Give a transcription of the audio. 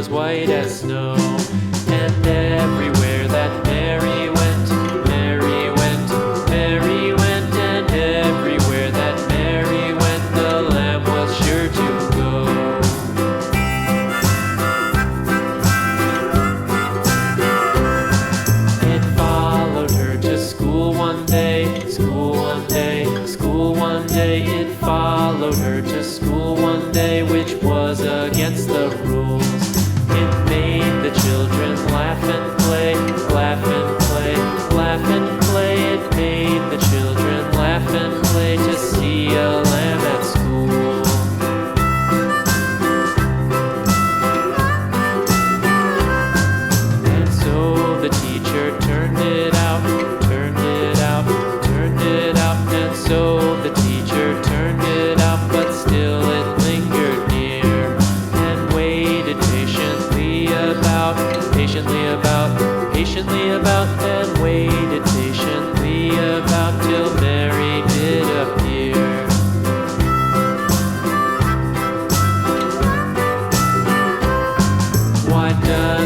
was white as snow. And everywhere that Mary went, Mary went, Mary went, and everywhere that Mary went, the lamb was sure to go. It followed her to school one day, school one day, school one day. It followed her to school one day, which was against the rules. It made the children laugh and play, laugh and play, laugh and play. It made the children laugh and play to see a lamb at school. And so the teacher turned it out, turned it out, turned it out. And so the teacher turned it out, but still it lingered near and waited patiently about, patiently about, and waited patiently about till Mary did appear. Why does